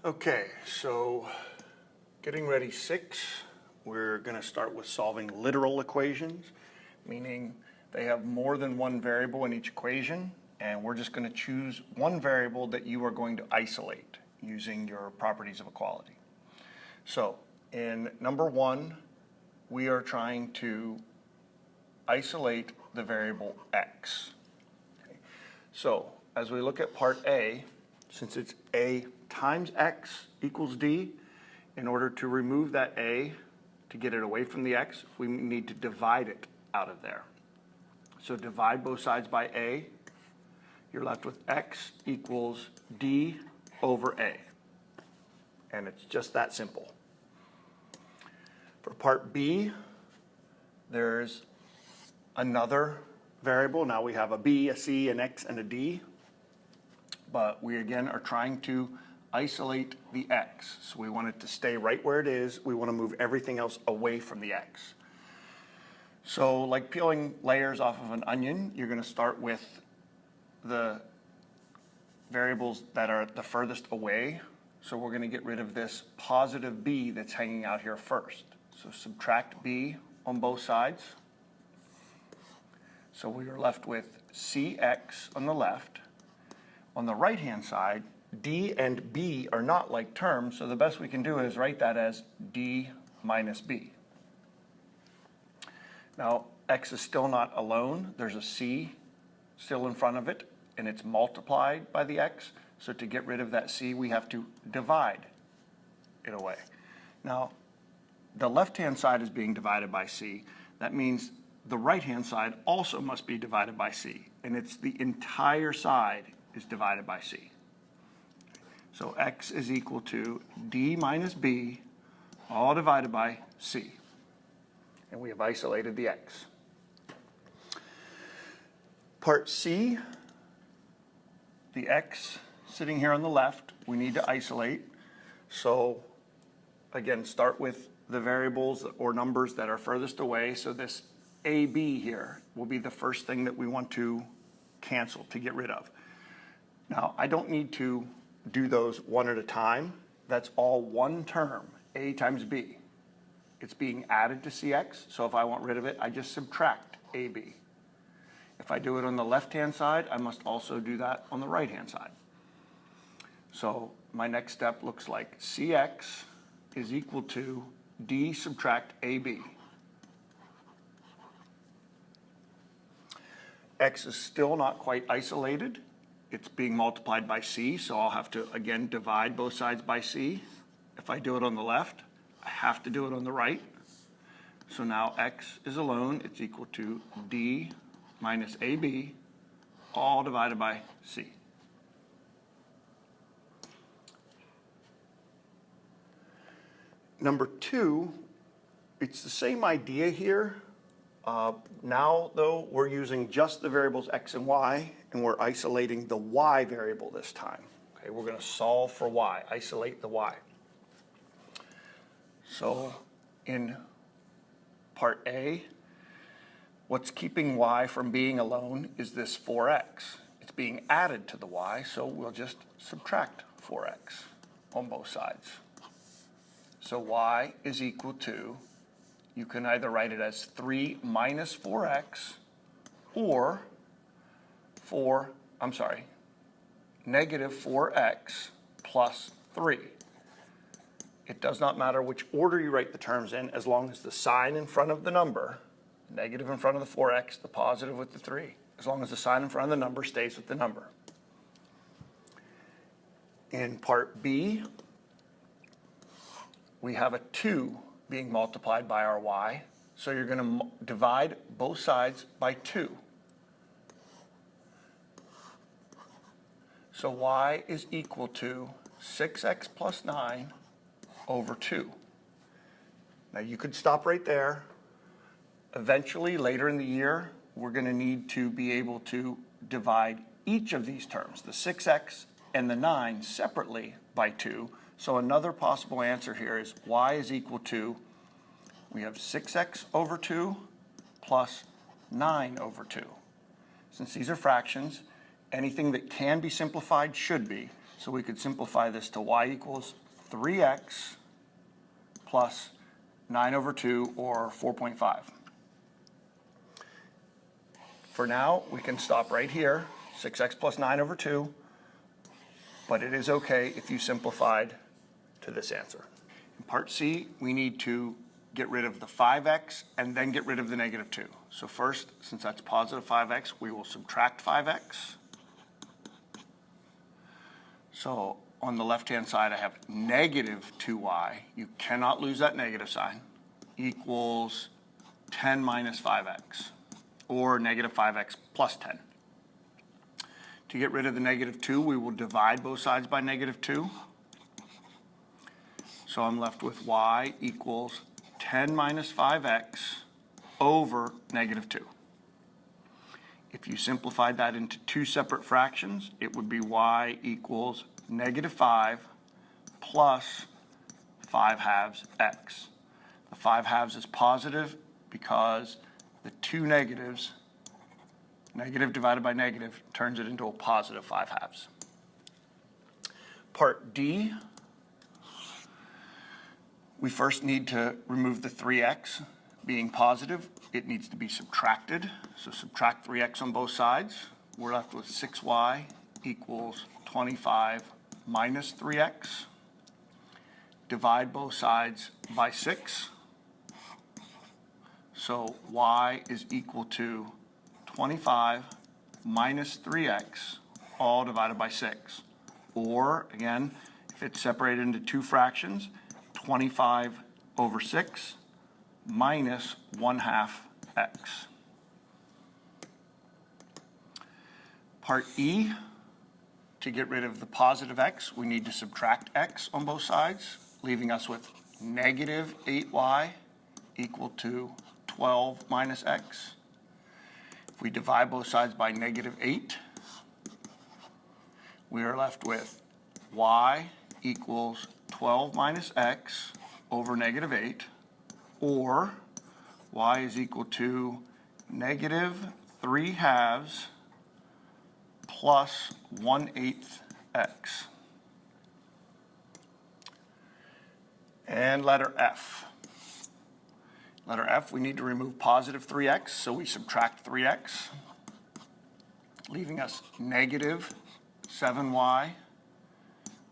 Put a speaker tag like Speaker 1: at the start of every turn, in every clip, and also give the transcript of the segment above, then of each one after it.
Speaker 1: Okay, so getting ready 6, we're going to start with solving literal equations, meaning they have more than one variable in each equation, and we're just going to choose one variable that you are going to isolate using your properties of equality. So in number 1, we are trying to isolate the variable x. Okay. So as we look at part A, since it's a times x equals d, in order to remove that a to get it away from the x, we need to divide it out of there. So divide both sides by a, you're left with x equals d over a. And it's just that simple. For part B, there's another variable. Now we have a b, a c, an x, and a d. But we again are trying to isolate the x. So we want it to stay right where it is. We want to move everything else away from the x. So like peeling layers off of an onion, you're going to start with the variables that are the furthest away. So we're going to get rid of this positive b that's hanging out here first. So subtract b on both sides. So we are left with cx on the left. On the right-hand side, d and b are not like terms, so the best we can do is write that as d minus b. Now, x is still not alone. There's a c still in front of it, and it's multiplied by the x. So to get rid of that c, we have to divide it away. Now, the left-hand side is being divided by c. That means the right-hand side also must be divided by c, and it's the entire side is divided by c. So x is equal to d minus b, all divided by c. And we have isolated the x. Part C, the x sitting here on the left, we need to isolate. So again, start with the variables or numbers that are furthest away. So this ab here will be the first thing that we want to cancel, to get rid of. Now, I don't need to do those one at a time. That's all one term, a times b. It's being added to cx, so if I want rid of it, I just subtract ab. If I do it on the left-hand side, I must also do that on the right-hand side. So my next step looks like cx is equal to d subtract ab. X is still not quite isolated. It's being multiplied by c, so I'll have to, again, divide both sides by c. If I do it on the left, I have to do it on the right. So now x is alone. It's equal to d minus ab, all divided by c. Number 2, it's the same idea here. Now, though, we're using just the variables x and y, and we're isolating the y variable this time. Okay, we're going to solve for y, isolate the y. So in part A, what's keeping y from being alone is this 4x. It's being added to the y, so we'll just subtract 4x on both sides. So y is equal to, you can either write it as 3 minus 4x or negative 4x plus 3. It does not matter which order you write the terms in, as long as the sign in front of the number, negative in front of the 4x, the positive with the 3, as long as the sign in front of the number stays with the number. In part B, we have a 2 being multiplied by our y, so you're going to divide both sides by 2. So y is equal to 6x plus 9 over 2. Now you could stop right there. Eventually, later in the year, we're going to need to be able to divide each of these terms, the 6x and the 9, separately by 2. So another possible answer here is y is equal to, we have 6x over 2 plus 9 over 2. Since these are fractions, anything that can be simplified should be. So we could simplify this to y equals 3x plus 9 over 2, or 4.5. For now, we can stop right here, 6x plus 9 over 2, but it is okay if you simplified to this answer. In part C, we need to get rid of the 5x and then get rid of the negative 2. So first, since that's positive 5x, we will subtract 5x. So on the left-hand side, I have negative 2y. You cannot lose that negative sign. Equals 10 minus 5x, or negative 5x plus 10. To get rid of the negative 2, we will divide both sides by negative 2. So I'm left with y equals 10 minus 5x over negative 2. If you simplified that into two separate fractions, it would be y equals negative 5 plus 5 halves x. The 5 halves is positive because the two negatives, negative divided by negative, turns it into a positive 5 halves. Part D, we first need to remove the 3x. Being positive, it needs to be subtracted. So subtract 3x on both sides. We're left with 6y equals 25 minus 3x. Divide both sides by 6. So y is equal to 25 minus 3x, all divided by 6. Or, again, if it's separated into two fractions, 25 over 6 minus 1/2 x. Part E, to get rid of the positive x, we need to subtract x on both sides, leaving us with negative 8y equal to 12 minus x. If we divide both sides by negative 8, we are left with y equals 12 minus x over negative 8, or y is equal to negative 3 halves plus 1/8 x. And letter F. Letter F, we need to remove positive 3x, so we subtract 3x, leaving us negative 7y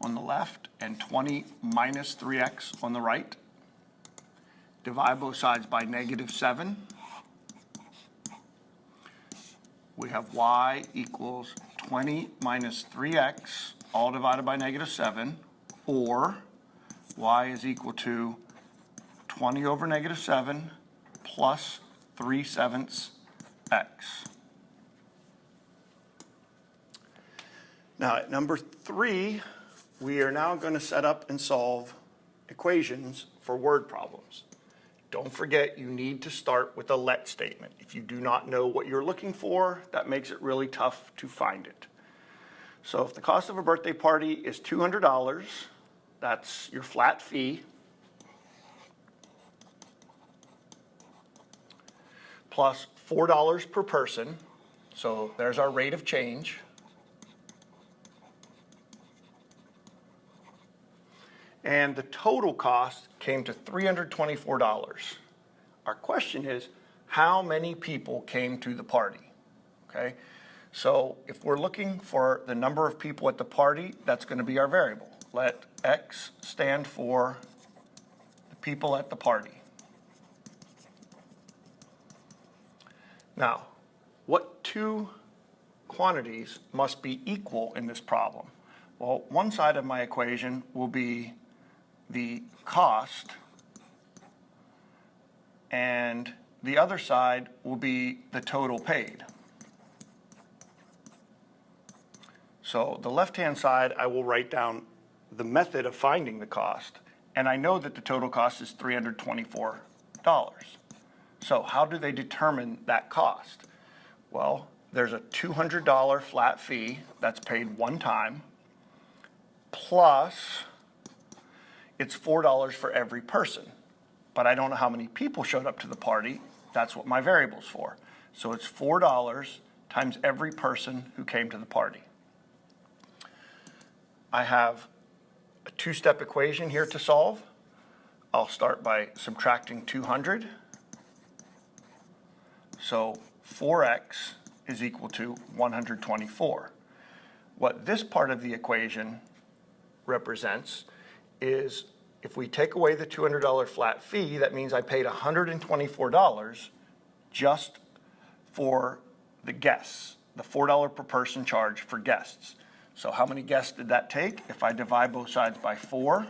Speaker 1: on the left and 20 minus 3x on the right. Divide both sides by negative 7. We have y equals 20 minus 3x, all divided by negative 7, or y is equal to 20 over negative 7 plus 3/7 x. Now at number 3, we are now going to set up and solve equations for word problems. Don't forget, you need to start with a let statement. If you do not know what you're looking for, that makes it really tough to find it. So if the cost of a birthday party is $200, that's your flat fee, plus $4 per person, so there's our rate of change. And the total cost came to $324. Our question is, how many people came to the party? Okay, so if we're looking for the number of people at the party, that's going to be our variable. Let x stand for the people at the party. Now, what two quantities must be equal in this problem? Well, one side of my equation will be the cost, and the other side will be the total paid. So the left-hand side, I will write down the method of finding the cost, and I know that the total cost is $324. So how do they determine that cost? Well, there's a $200 flat fee that's paid one time, plus it's $4 for every person. But I don't know how many people showed up to the party. That's what my variable's for. So it's $4 times every person who came to the party. I have a two-step equation here to solve. I'll start by subtracting 200. So 4x is equal to 124. What this part of the equation represents is if we take away the $200 flat fee, that means I paid $124 just for the guests, the $4 per person charge for guests. So how many guests did that take? If I divide both sides by 4,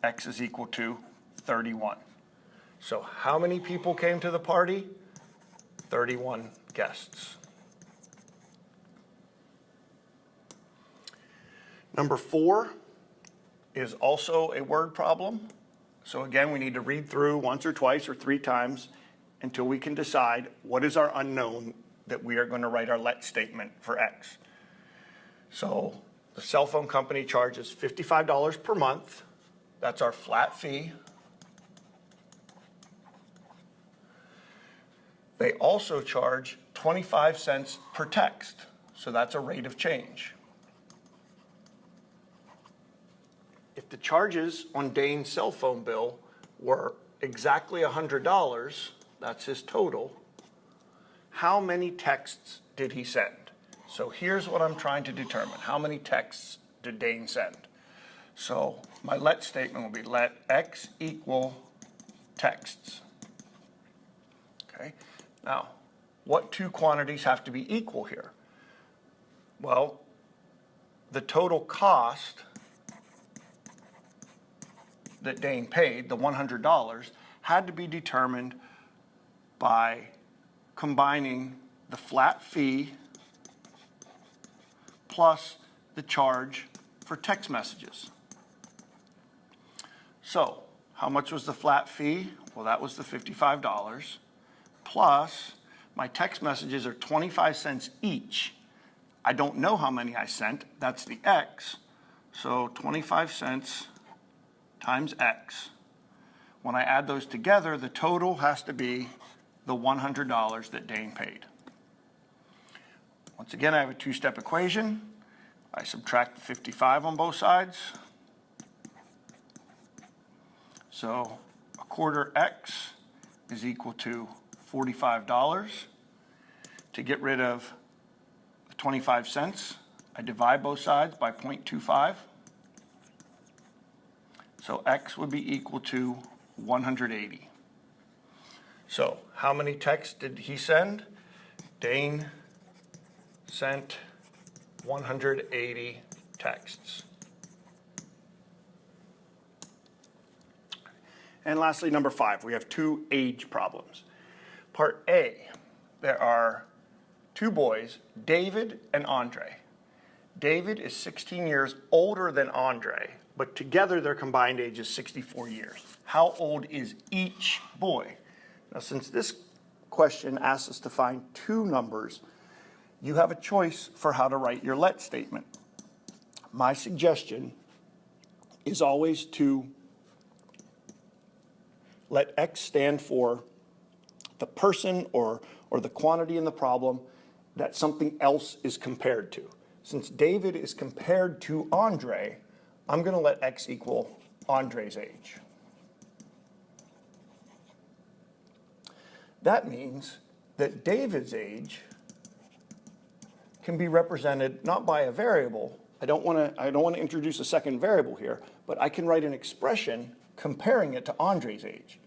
Speaker 1: x is equal to 31. So how many people came to the party? 31 guests. Number 4 is also a word problem. So again, we need to read through once or twice or 3 times until we can decide what is our unknown that we are going to write our let statement for X. So the cell phone company charges $55 per month. That's our flat fee. They also charge 25 cents per text. So that's a rate of change. If the charges on Dane's cell phone bill were exactly $100, that's his total, how many texts did he send? So here's what I'm trying to determine. How many texts did Dane send? So my let statement will be let X equal texts. Okay. Now, what 2 quantities have to be equal here? Well, the total cost that Dane paid, the $100, had to be determined by combining the flat fee plus the charge for text messages. So, how much was the flat fee? Well, that was the $55. Plus, my text messages are 25 cents each. I don't know how many I sent. That's the X. So 25 cents times X. When I add those together, the total has to be the $100 that Dane paid. Once again, I have a 2-step equation. I subtract the 55 on both sides. So a quarter X is equal to $45. To get rid of the 25 cents, I divide both sides by 0.25. So X would be equal to 180. So how many texts did he send? Dane sent 180 texts. And lastly, number 5, we have 2 age problems. Part A, there are 2 boys, David and Andre. David is 16 years older than Andre, but together their combined age is 64 years. How old is each boy? Now, since this question asks us to find 2 numbers, you have a choice for how to write your let statement. My suggestion is always to let X stand for the person or the quantity in the problem that something else is compared to. Since David is compared to Andre, I'm going to let X equal Andre's age. That means that David's age can be represented not by a variable. I don't want to introduce a second variable here, but I can write an expression comparing it to Andre's age.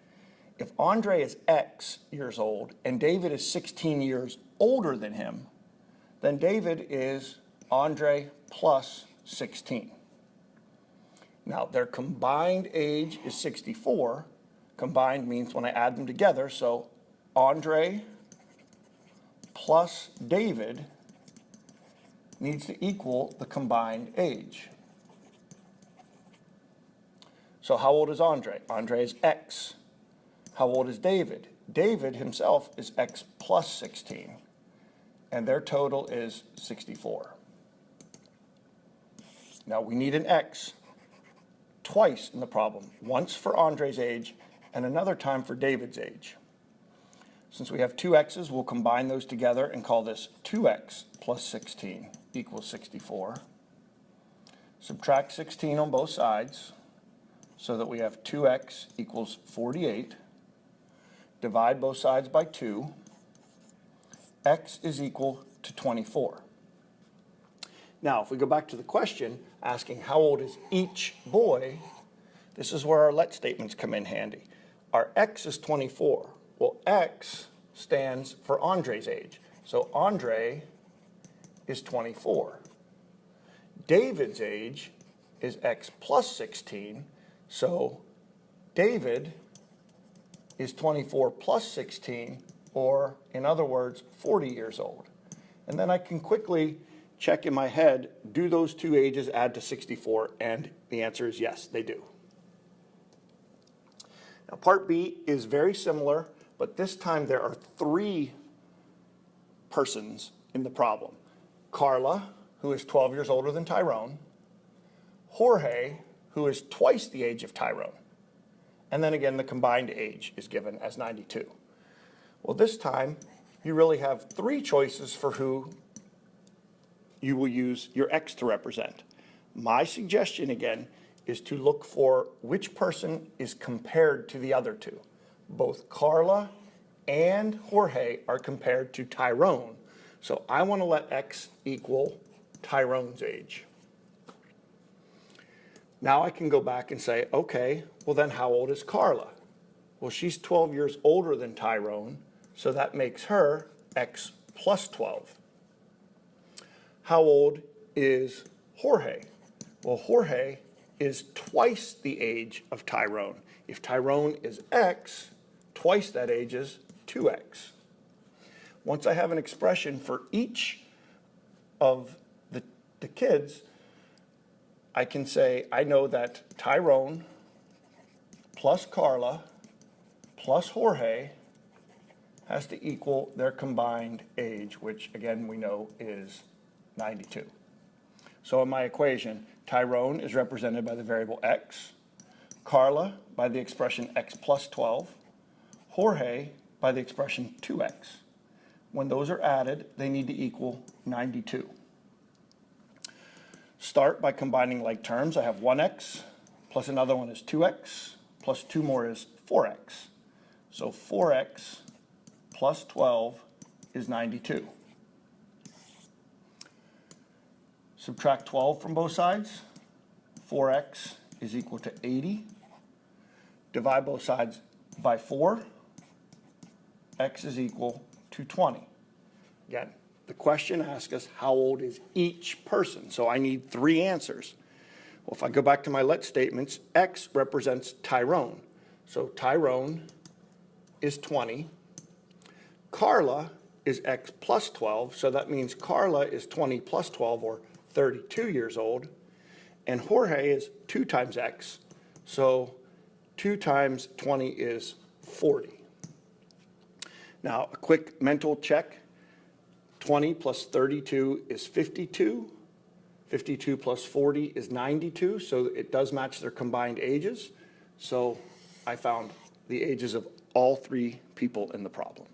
Speaker 1: If Andre is X years old and David is 16 years older than him, then David is Andre plus 16. Now, their combined age is 64. Combined means when I add them together, so Andre plus David needs to equal the combined age. So how old is Andre? Andre is X. How old is David? David himself is X plus 16, and their total is 64. Now we need an X twice in the problem, once for Andre's age and another time for David's age. Since we have 2 X's, we'll combine those together and call this 2X plus 16 equals 64. Subtract 16 on both sides so that we have 2x equals 48. Divide both sides by 2. X is equal to 24. Now, if we go back to the question asking how old is each boy, this is where our let statements come in handy. Our X is 24. Well, X stands for Andre's age. So Andre is 24. David's age is X plus 16. So David is 24 plus 16, or in other words, 40 years old. And then I can quickly check in my head, do those two ages add to 64? And the answer is yes, they do. Now, part B is very similar, but this time there are 3 persons in the problem. Carla, who is 12 years older than Tyrone. Jorge, who is twice the age of Tyrone. And then again, the combined age is given as 92. Well, this time, you really have 3 choices for who you will use your X to represent. My suggestion, again, is to look for which person is compared to the other 2. Both Carla and Jorge are compared to Tyrone. So I want to let X equal Tyrone's age. Now I can go back and say, okay, well then how old is Carla? Well, she's 12 years older than Tyrone, so that makes her X plus 12. How old is Jorge? Well, Jorge is twice the age of Tyrone. If Tyrone is X, twice that age is 2X. Once I have an expression for each of the kids, I can say I know that Tyrone plus Carla plus Jorge has to equal their combined age, which again we know is 92. So in my equation, Tyrone is represented by the variable x, Carla by the expression x plus 12, Jorge by the expression 2x. When those are added, they need to equal 92. Start by combining like terms. I have 1x plus another one is 2x plus 2 more is 4x. So 4x plus 12 is 92. Subtract 12 from both sides. 4x is equal to 80. Divide both sides by 4. X is equal to 20. Again, the question asks us how old is each person, so I need 3 answers. Well, if I go back to my let statements, X represents Tyrone. So Tyrone is 20. Carla is X plus 12, so that means Carla is 20 plus 12, or 32 years old. And Jorge is 2 times X, so 2 times 20 is 40. Now, a quick mental check. 20 plus 32 is 52. 52 plus 40 is 92, so it does match their combined ages. So I found the ages of all 3 people in the problem.